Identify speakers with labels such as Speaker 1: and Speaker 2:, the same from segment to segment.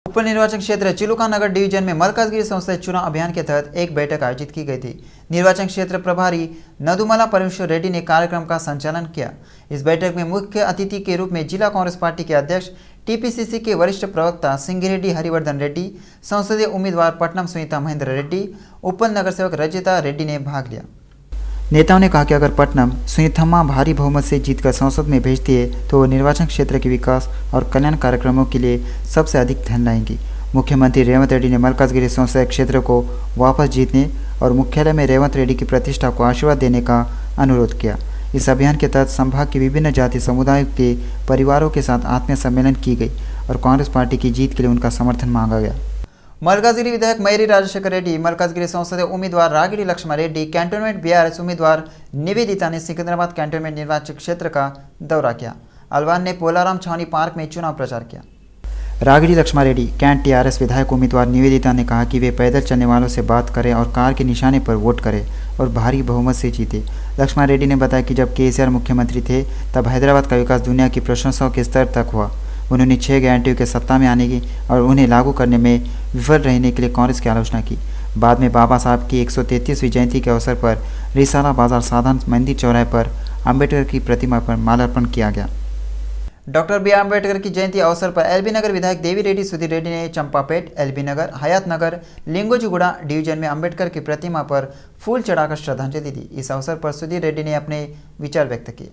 Speaker 1: उप निर्वाचन क्षेत्र चिलुका नगर डिवीजन में मरकजगिरी संसदीय चुनाव अभियान के तहत एक बैठक आयोजित की गई थी। निर्वाचन क्षेत्र प्रभारी नदुमला परमेश्वर रेड्डी ने कार्यक्रम का संचालन किया। इस बैठक में मुख्य अतिथि के रूप में जिला कांग्रेस पार्टी के अध्यक्ष, टीपीसीसी के वरिष्ठ प्रवक्ता सिंगिरेड्डी हरिवर्धन रेड्डी, संसदीय उम्मीदवार पट्टनम सुनीता महेंद्र रेड्डी, उपल नगर सेवक रजिता रेड्डी ने भाग लिया। नेताओं ने कहा कि अगर पट्टनम सुनीथम्मा भारी बहुमत से जीतकर संसद में भेजती है तो वो निर्वाचन क्षेत्र के विकास और कल्याण कार्यक्रमों के लिए सबसे अधिक धन लाएंगी। मुख्यमंत्री रेवंत रेड्डी ने मरकजगिरी संसदीय क्षेत्र को वापस जीतने और मुख्यालय में रेवंत रेड्डी की प्रतिष्ठा को आशीर्वाद देने का अनुरोध किया। इस अभियान के तहत संभाग के विभिन्न जाति समुदायों के परिवारों के साथ आत्मीय सम्मेलन की गई और कांग्रेस पार्टी की जीत के लिए उनका समर्थन मांगा गया। मलकाजगिरी विधायक मैरी राजशेखर रेड्डी, मलकाजगिरी संसदीय उम्मीदवार रागिड़ी लक्ष्मण रेड्डी, कैंटोनमेंट बीआरएस उम्मीदवार निवेदिता ने सिकंदराबाद कैंटोनमेंट निर्वाचन क्षेत्र का दौरा किया। अलवान ने पोलाराम छावनी पार्क में चुनाव प्रचार किया। रागिड़ी लक्ष्मण रेड्डी, कैंट टीआरएस विधायक उम्मीदवार निवेदिता ने कहा कि वे पैदल चलने वालों से बात करें और कार के निशाने पर वोट करें और भारी बहुमत से जीते। लक्ष्मण रेड्डी ने बताया कि जब केसीआर मुख्यमंत्री थे तब हैदराबाद का विकास दुनिया की प्रशंसाओं के स्तर तक हुआ। उन्होंने 6 गारंटियों के सत्ता में आने की और उन्हें लागू करने में विफल रहने के लिए कांग्रेस की आलोचना की। बाद में बाबा साहब की 133वीं जयंती के अवसर पर रिसाला बाजार साधन मंदिर चौराहे पर अंबेडकर की प्रतिमा पर माल्यार्पण किया गया। डॉक्टर बी आर अम्बेडकर की जयंती अवसर पर एलबी नगर विधायक देवी रेड्डी सुधीर रेड्डी ने चंपापेट, एलबी नगर, हयात नगर, लिंगोजीगुड़ा डिवीजन में अंबेडकर की प्रतिमा पर फूल चढ़ाकर श्रद्धांजलि दी। इस अवसर पर सुधीर रेड्डी ने अपने विचार व्यक्त किए।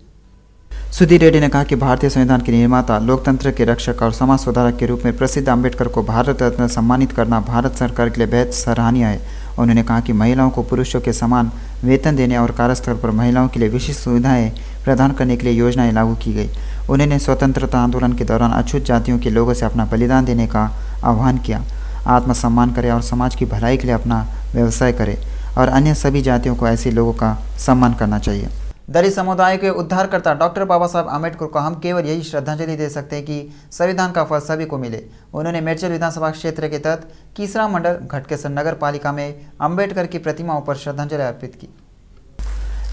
Speaker 1: सुधीर रेड्डी ने कहा कि भारतीय संविधान के निर्माता, लोकतंत्र के रक्षक और समाज सुधारक के रूप में प्रसिद्ध अंबेडकर को भारत रत्न सम्मानित करना भारत सरकार के लिए बेहद सराहनीय है। उन्होंने कहा कि महिलाओं को पुरुषों के समान वेतन देने और कार्यस्थल पर महिलाओं के लिए विशिष्ट सुविधाएं प्रदान करने के लिए योजनाएं लागू की गई। उन्होंने स्वतंत्रता आंदोलन के दौरान अछूत जातियों के लोगों से अपना बलिदान देने का आह्वान किया। आत्मसम्मान करें और समाज की भलाई के लिए अपना व्यवसाय करें और अन्य सभी जातियों को ऐसे लोगों का सम्मान करना चाहिए। दलित समुदाय के उद्धारकर्ता डॉक्टर बाबा साहब आम्बेडकर को हम केवल यही श्रद्धांजलि दे सकते हैं कि संविधान का फल सभी को मिले। उन्होंने मेरचल विधानसभा क्षेत्र के तहत कीसरा मंडल घटकेसर नगर पालिका में अंबेडकर की प्रतिमाओं पर श्रद्धांजलि अर्पित की।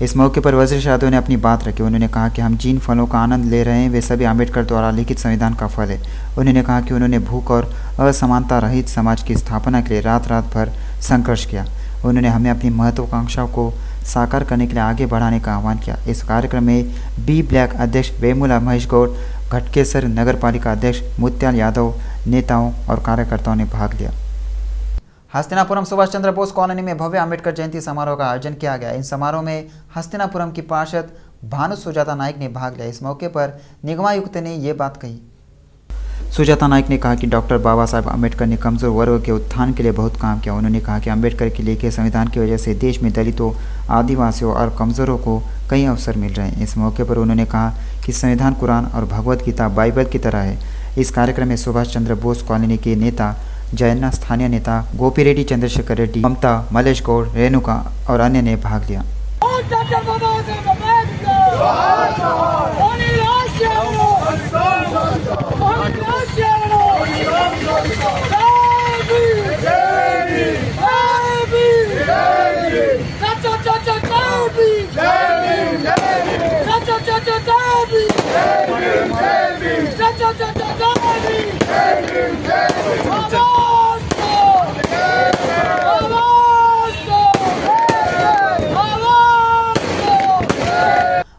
Speaker 1: इस मौके पर वजीर यादव ने अपनी बात रखी। उन्होंने कहा कि हम जिन फलों का आनंद ले रहे हैं वे सभी आम्बेडकर द्वारा लिखित संविधान का फल है। उन्होंने कहा कि उन्होंने भूख और असमानता रहित समाज की स्थापना के लिए रात रात भर संघर्ष किया। उन्होंने हमें अपनी महत्वाकांक्षाओं को साकार करने के लिए आगे बढ़ाने का आह्वान किया। इस कार्यक्रम में बी ब्लैक अध्यक्ष वेमुला महेश गौड़, घटकेसर नगर पालिका अध्यक्ष मुत्याल यादव, नेताओं और कार्यकर्ताओं ने भाग लिया। हस्तिनापुरम सुभाष चंद्र बोस कॉलोनी में भव्य अम्बेडकर जयंती समारोह का आयोजन किया गया। इन समारोह में हस्तिनापुरम की पार्षद भानु सुजाता नाइक ने भाग लिया। इस मौके पर निगमायुक्त ने ये बात कही। सुजाता नाइक ने कहा कि डॉक्टर बाबा साहब अम्बेडकर ने कमजोर वर्ग के उत्थान के लिए बहुत काम किया। उन्होंने कहा कि अम्बेडकर के लिखे संविधान की वजह से देश में दलितों, आदिवासियों और कमजोरों को कई अवसर मिल रहे हैं। इस मौके पर उन्होंने कहा कि संविधान, कुरान और भगवद गीता बाइबल की तरह है। इस कार्यक्रम में सुभाष चंद्र बोस कॉलोनी के नेता जयन्ना, स्थानीय नेता गोपी रेड्डी, चंद्रशेखर रेड्डी, ममता, मलेश गौड़, रेणुका और अन्य ने भाग लिया।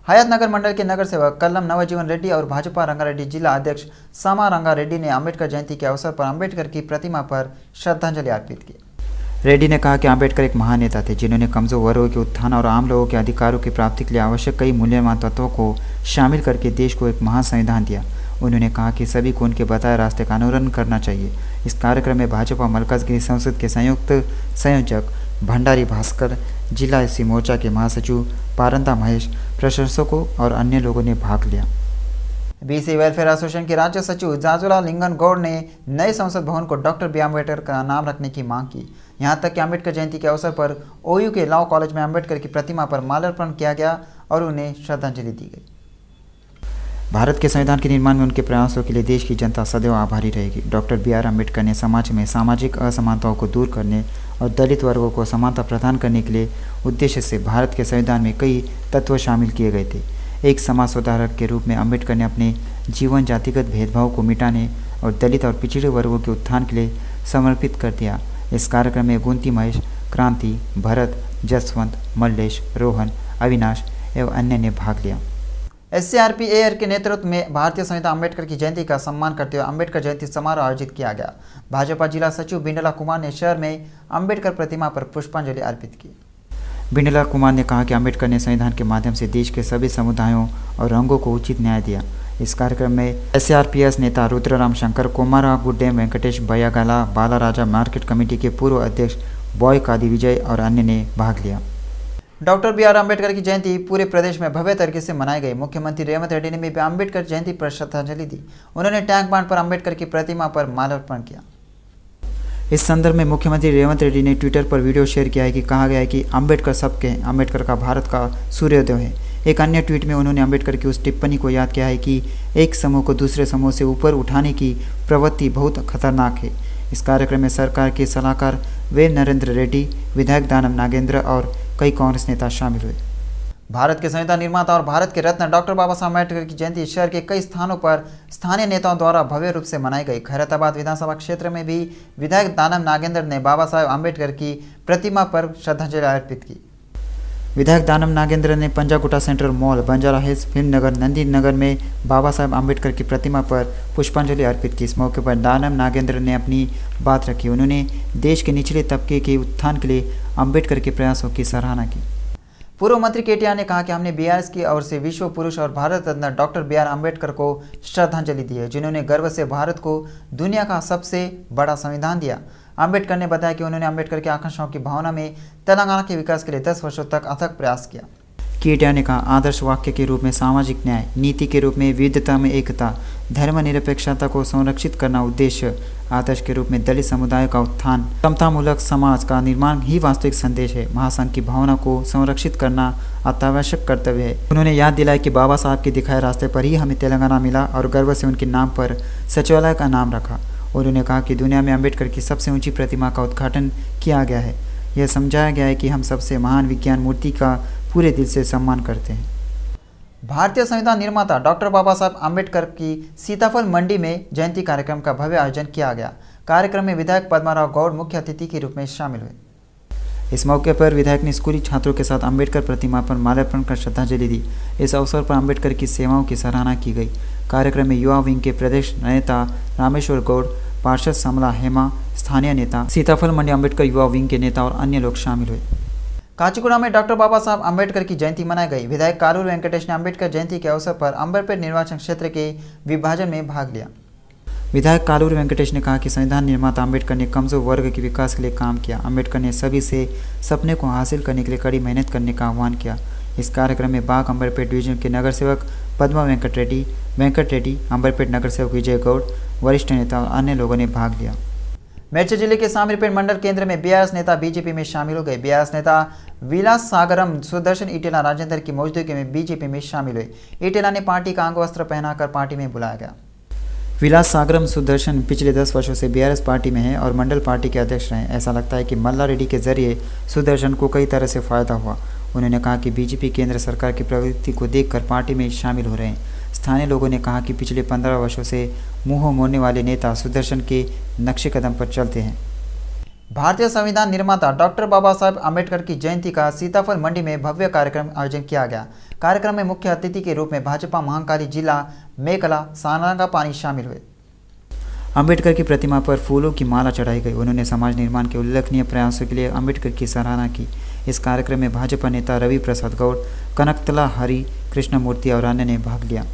Speaker 1: हयात नगर मंडल के नगर सेवक कल्लम नवजीवन रेड्डी और भाजपा रंगारेड्डी जिला अध्यक्ष सामा रंगारेड्डी ने अंबेडकर जयंती के अवसर पर अंबेडकर की प्रतिमा पर श्रद्धांजलि अर्पित की। रेड्डी ने कहा कि अंबेडकर एक महान नेता थे जिन्होंने कमजोर वर्गों के उत्थान और आम लोगों के अधिकारों की प्राप्ति के लिए आवश्यक कई मूल्यवान तत्वों को शामिल करके देश को एक महान संविधान दिया। उन्होंने कहा कि सभी को उनके बताए रास्ते का अनुसरण करना चाहिए। इस कार्यक्रम में भाजपा मलकाजगिरी संसद के संयुक्त संयोजक भंडारी भास्कर, जिला एससी मोर्चा के महासचिव पारंदा महेश, प्रशंसकों और अन्य लोगों ने भाग लिया। बीसी वेलफेयर एसोसिएशन के राज्य सचिव जाजुला लिंगन गौड़ ने नए संसद भवन को डॉक्टर बी अम्बेडकर का नाम रखने की मांग की। यहां तक कि अम्बेडकर जयंती के अवसर पर ओयू के लॉ कॉलेज में अम्बेडकर की प्रतिमा पर माल्यार्पण किया गया और उन्हें श्रद्धांजलि दी गई। भारत के संविधान के निर्माण में उनके प्रयासों के लिए देश की जनता सदैव आभारी रहेगी। डॉक्टर बी आर अम्बेडकर ने समाज में सामाजिक असमानताओं को दूर करने और दलित वर्गों को समानता प्रदान करने के लिए उद्देश्य से भारत के संविधान में कई तत्व शामिल किए गए थे। एक समाज सुधारक के रूप में अम्बेडकर ने अपने जीवन जातिगत भेदभाव को मिटाने और दलित और पिछड़े वर्गों के उत्थान के लिए समर्पित कर दिया। इस कार्यक्रम में गुंती महेश, क्रांति, भरत, जसवंत, मल्लेश, रोहन, अविनाश एवं अन्य ने भाग लिया। SCRPAR के नेतृत्व में भारतीय संविधान अम्बेडकर की जयंती का सम्मान करते हुए अम्बेडकर जयंती समारोह आयोजित किया गया। भाजपा जिला सचिव बिंडला कुमार ने शहर में अम्बेडकर प्रतिमा पर पुष्पांजलि अर्पित की। बिंडला कुमार ने कहा कि अम्बेडकर ने संविधान के माध्यम से देश के सभी समुदायों और रंगों को उचित न्याय दिया। इस कार्यक्रम में SCRPS नेता रुद्रराम शंकर, कोमारा गुड्डे, वेंकटेश बयागाला, बाला राजा मार्केट कमेटी के पूर्व अध्यक्ष बॉय कादी विजय और अन्य ने भाग लिया। डॉक्टर BR अम्बेडकर की जयंती पूरे प्रदेश में भव्य तरीके से मनाई गई। मुख्यमंत्री रेवंत रेड्डी ने भी अम्बेडकर जयंती पर श्रद्धांजलि दी। उन्होंने टैंक बांध पर अम्बेडकर की प्रतिमा पर माल्यार्पण किया। इस संदर्भ में मुख्यमंत्री रेवंत रेड्डी ने ट्विटर पर वीडियो शेयर किया है कि कहा गया है कि अम्बेडकर सबके हैं, अम्बेडकर का भारत का सूर्योदय है। एक अन्य ट्वीट में उन्होंने अम्बेडकर की उस टिप्पणी को याद किया है कि एक समूह को दूसरे समूह से ऊपर उठाने की प्रवृत्ति बहुत खतरनाक है। इस कार्यक्रम में सरकार के सलाहकार वे नरेंद्र रेड्डी, विधायक दानव नागेंद्र और कई कांग्रेस नेता शामिल हुए। भारत के संविधान निर्माता और भारत के रत्न डॉक्टर बाबा साहब अम्बेडकर की जयंती शहर के कई स्थानों पर स्थानीय नेताओं द्वारा भव्य रूप से मनाई गई। खैरताबाद विधानसभा क्षेत्र में भी विधायक दानव नागेंद्र ने बाबा साहब अम्बेडकर की प्रतिमा पर श्रद्धांजलि अर्पित की। विधायक दानव नागेंद्र ने Panjagutta central mall, Banjara hills, film Nagar, Nandi Nagar में बाबा साहब अम्बेडकर की प्रतिमा पर पुष्पांजलि अर्पित की। इस मौके पर दानव नागेंद्र ने अपनी बात रखी। उन्होंने देश के निचले तबके के उत्थान के लिए अम्बेडकर के प्रयासों की सराहना की। पूर्व मंत्री KTR ने कहा कि हमने BRS की ओर से विश्व पुरुष और भारत रत्न डॉक्टर BR अम्बेडकर को श्रद्धांजलि दी है, जिन्होंने गर्व से भारत को दुनिया का सबसे बड़ा संविधान दिया। अम्बेडकर ने बताया कि उन्होंने अम्बेडकर की आकांक्षाओं की भावना में तेलंगाना के विकास के लिए 10 वर्षों तक अथक प्रयास किया। KTR ने कहा, आदर्श वाक्य के रूप में सामाजिक न्याय, नीति के रूप में विविधता में एकता, धर्मनिरपेक्षता को संरक्षित करना उद्देश्य, आदर्श के रूप में दलित समुदाय का उत्थान, समतामूलक समाज का निर्माण ही वास्तविक संदेश है। महासंघ की भावना को संरक्षित करना अत्यावश्यक कर्तव्य है। उन्होंने याद दिलाया कि बाबा साहब के दिखाए रास्ते पर ही हमें तेलंगाना मिला और गर्व से उनके नाम पर सचिवालय का नाम रखा। उन्होंने कहा कि दुनिया में अम्बेडकर की सबसे ऊंची प्रतिमा का उद्घाटन किया गया है। यह समझाया गया है कि हम सबसे महान विज्ञान मूर्ति का पूरे दिल से सम्मान करते हैं। भारतीय संविधान निर्माता डॉक्टर बाबा साहब अम्बेडकर की सीताफल मंडी में जयंती कार्यक्रम का भव्य आयोजन किया गया। कार्यक्रम में विधायक पद्माराव गौड़ मुख्य अतिथि के रूप में शामिल हुए। इस मौके पर विधायक ने स्कूली छात्रों के साथ अम्बेडकर प्रतिमा पर माल्यार्पण कर श्रद्धांजलि दी। इस अवसर पर अम्बेडकर की सेवाओं की सराहना की गई। कार्यक्रम में युवा विंग के प्रदेश नेता रामेश्वर गौड़, पार्षद समला हेमा, स्थानीय नेता, सीताफल मंडी अम्बेडकर युवा विंग के नेता और अन्य लोग शामिल हुए। काचीगुड़ा में डॉक्टर बाबा साहब अम्बेडकर की जयंती मनाई गई। विधायक कालूर वेंकटेश ने अम्बेडकर जयंती के अवसर पर अंबरपेट निर्वाचन क्षेत्र के विभाजन में भाग लिया। विधायक कालूर वेंकटेश ने कहा कि संविधान निर्माता अम्बेडकर ने कमजोर वर्ग के विकास के लिए काम किया। अम्बेडकर ने सभी से सपने को हासिल करने के लिए कड़ी मेहनत करने का आह्वान किया। इस कार्यक्रम में बाग अंबरपेट डिवीजन के नगर सेवक पद्मा वेंकट रेड्डी, अंबरपेट नगर सेवक विजय गौड़, वरिष्ठ नेता और अन्य लोगों ने भाग लिया। मेरठ जिले के सामरीपेट मंडल केंद्र में BRS नेता बीजेपी में शामिल हो गए। BRS नेता विलास सागरम सुदर्शन इटेला राजेंद्र की मौजूदगी में बीजेपी में शामिल हुए। इटेला ने पार्टी का अंग वस्त्र पहनाकर पार्टी में बुलाया गया। विलास सागरम सुदर्शन पिछले 10 वर्षों से BRS पार्टी में है और मंडल पार्टी के अध्यक्ष रहे। ऐसा लगता है कि मल्ला रेड्डी के जरिए सुदर्शन को कई तरह से फायदा हुआ। उन्होंने कहा कि बीजेपी केंद्र सरकार की प्रवृत्ति को देखकर पार्टी में शामिल हो रहे हैं। स्थानीय लोगों ने कहा कि पिछले 15 वर्षों से मुंह मोड़ने वाले नेता सुदर्शन के नक्शे कदम पर चलते हैं। भारतीय संविधान निर्माता डॉक्टर बाबा साहब अम्बेडकर की जयंती का सीताफल मंडी में भव्य कार्यक्रम आयोजन किया गया। कार्यक्रम में मुख्य अतिथि के रूप में भाजपा महाकाली जिला मेकला सारंगा पानी शामिल हुए। अम्बेडकर की प्रतिमा पर फूलों की माला चढ़ाई गई। उन्होंने समाज निर्माण के उल्लेखनीय प्रयासों के लिए अम्बेडकर की सराहना की। इस कार्यक्रम में भाजपा नेता रवि प्रसाद गौड़, कनकतला हरि कृष्णमूर्ति और अन्य ने भाग लिया।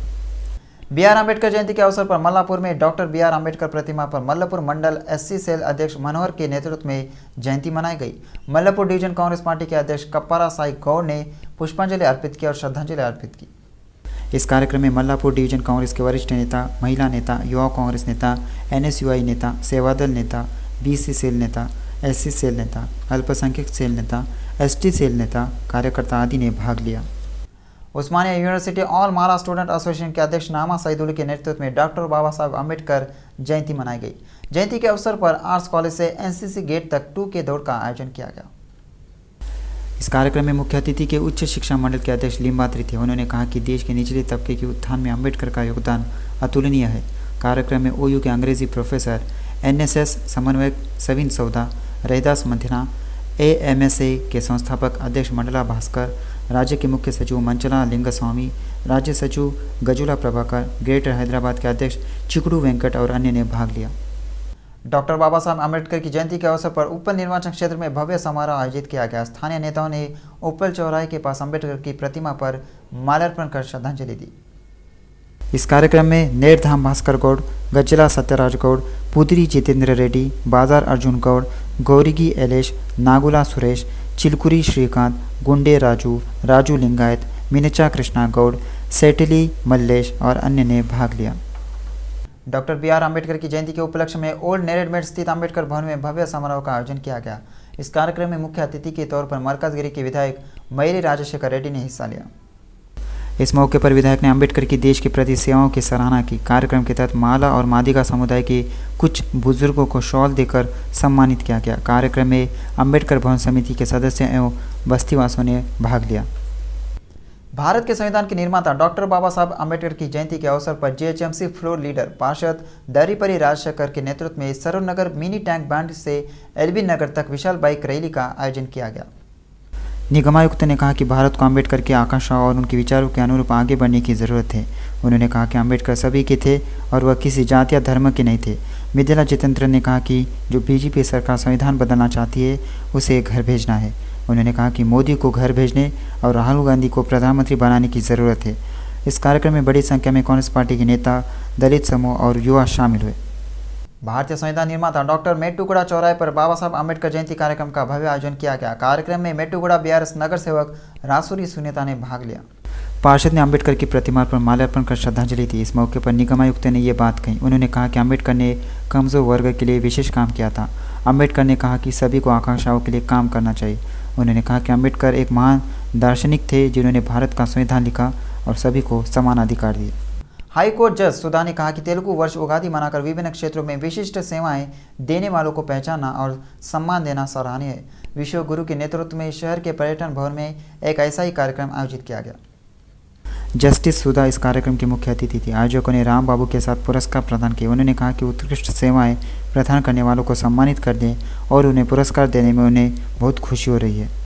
Speaker 1: BR अम्बेडकर जयंती के अवसर पर मल्लापुर में डॉक्टर BR अम्बेडकर प्रतिमा पर मल्लापुर मंडल SC सेल अध्यक्ष मनोहर के नेतृत्व में जयंती मनाई गई। मल्लापुर डिवीजन कांग्रेस पार्टी के अध्यक्ष कप्पारा साई गौड़ ने पुष्पांजलि अर्पित की और श्रद्धांजलि अर्पित की। इस कार्यक्रम में मल्लापुर डिवीजन कांग्रेस के वरिष्ठ नेता, महिला नेता, युवा कांग्रेस नेता, NSUI नेता, सेवादल नेता, BC सेल नेता, SC सेल नेता, अल्पसंख्यक सेल नेता, ST सेल नेता, कार्यकर्ता आदि ने भाग लिया। उस्मानिया यूनिवर्सिटी ऑल मारा स्टूडेंट एसोसिएशन के अध्यक्ष नामा सईदुल के नेतृत्व में डॉक्टर बाबा साहब अम्बेडकर जयंती मनाई गई। जयंती के अवसर पर आर्ट्स कॉलेज से NCC गेट तक 2K दौड़ का आयोजन किया गया। इस कार्यक्रम में मुख्य अतिथि के उच्च शिक्षा मंडल के अध्यक्ष लिम्बात्री थे। उन्होंने कहा कि देश के निचले तबके के उत्थान में अम्बेडकर का योगदान अतुलनीय है। कार्यक्रम में ओयू के अंग्रेजी प्रोफेसर, एनएसएस समन्वयक सविन सौदा, रैदास मंथना, एएमएसए के संस्थापक अध्यक्ष मंडला भास्कर, राज्य के मुख्य सचिव मंचला लिंगस्वामी, राज्य सचिव गजुला प्रभाकर, ग्रेटर हैदराबाद के अध्यक्ष चिकड़ू वेंकट और अन्य ने भाग लिया। डॉक्टर बाबा साहब अम्बेडकर की जयंती के अवसर पर उपल निर्वाचन क्षेत्र में भव्य समारोह आयोजित किया गया। स्थानीय नेताओं ने उपल चौराहे के पास अम्बेडकर की प्रतिमा पर माल्यार्पण कर श्रद्धांजलि दी। इस कार्यक्रम में नेरधाम भास्कर गौड़, गज्जला सत्यराज गौड़, पुदरी जितेंद्र रेड्डी, बाजार अर्जुन गौड़, गौरिगी एलेश, नागुला सुरेश, चिलकुरी श्रीकांत, गुंडे राजू, राजू लिंगायत, मिनचा कृष्णा गौड़, सेटली मल्लेश और अन्य ने भाग लिया। Doctor B R. अम्बेडकर की जयंती के उपलक्ष्य में ओल्ड नेरेडमेट स्थित अम्बेडकर भवन में भव्य समारोह का आयोजन किया गया। इस कार्यक्रम में मुख्य अतिथि के तौर पर मरकजगिरी के विधायक मैरी राजशेखर रेड्डी ने हिस्सा लिया। इस मौके पर विधायक ने अम्बेडकर की देश के प्रति सेवाओं की सराहना की। कार्यक्रम के तहत माला और मादिगा समुदाय के कुछ बुजुर्गों को शॉल देकर सम्मानित किया गया। कार्यक्रम में अम्बेडकर भवन समिति के सदस्य एवं बस्तीवासियों ने भाग लिया। भारत के संविधान के निर्माता डॉक्टर बाबा साहब अम्बेडकर की जयंती के अवसर पर जीएचएमसी फ्लोर लीडर पार्षद दरीपरी राजशेखर के नेतृत्व में सरोज नगर मिनी टैंक बैंड से एलबी नगर तक विशाल बाइक रैली का आयोजन किया गया। निगमायुक्त ने कहा कि भारत को अम्बेडकर की आकांक्षाओं और उनके विचारों के अनुरूप आगे बढ़ने की ज़रूरत है। उन्होंने कहा कि अम्बेडकर सभी के थे और वह किसी जाति या धर्म के नहीं थे। मिथिला जितेंद्र ने कहा कि जो बीजेपी सरकार संविधान बदलना चाहती है उसे घर भेजना है। उन्होंने कहा कि मोदी को घर भेजने और राहुल गांधी को प्रधानमंत्री बनाने की ज़रूरत है। इस कार्यक्रम में बड़ी संख्या में कांग्रेस पार्टी के नेता, दलित समूह और युवा शामिल हुए। भारतीय संविधान निर्माता डॉक्टर मेट्टुगुड़ा चौराहे पर बाबा साहब अम्बेडकर जयंती कार्यक्रम का भव्य आयोजन किया गया। कार्यक्रम में मेट्टुगुड़ा बीआरएस नगर सेवक रासूरी सुनीता ने भाग लिया। पार्षद ने अम्बेडकर की प्रतिमा पर माल्यार्पण कर श्रद्धांजलि दी। इस मौके पर निगमायुक्त ने ये बात कही। उन्होंने कहा कि अम्बेडकर ने कमजोर वर्ग के लिए विशेष काम किया था। अम्बेडकर ने कहा कि सभी को आकांक्षाओं के लिए काम करना चाहिए। उन्होंने कहा कि अम्बेडकर एक महान दार्शनिक थे जिन्होंने भारत का संविधान लिखा और सभी को समान अधिकार दिए। हाई कोर्ट जज सुधा ने कहा कि तेलुगु वर्ष उगादि मनाकर विभिन्न क्षेत्रों में विशिष्ट सेवाएं देने वालों को पहचानना और सम्मान देना सराहनीय है। विश्व गुरु के नेतृत्व में शहर के पर्यटन भवन में एक ऐसा ही कार्यक्रम आयोजित किया गया। जस्टिस सुधा इस कार्यक्रम के मुख्य अतिथि थी। आयोजकों ने राम बाबू के साथ पुरस्कार प्रदान किए। उन्होंने कहा कि उत्कृष्ट सेवाएं प्रदान करने वालों को सम्मानित कर दें और उन्हें पुरस्कार देने में उन्हें बहुत खुशी हो रही है।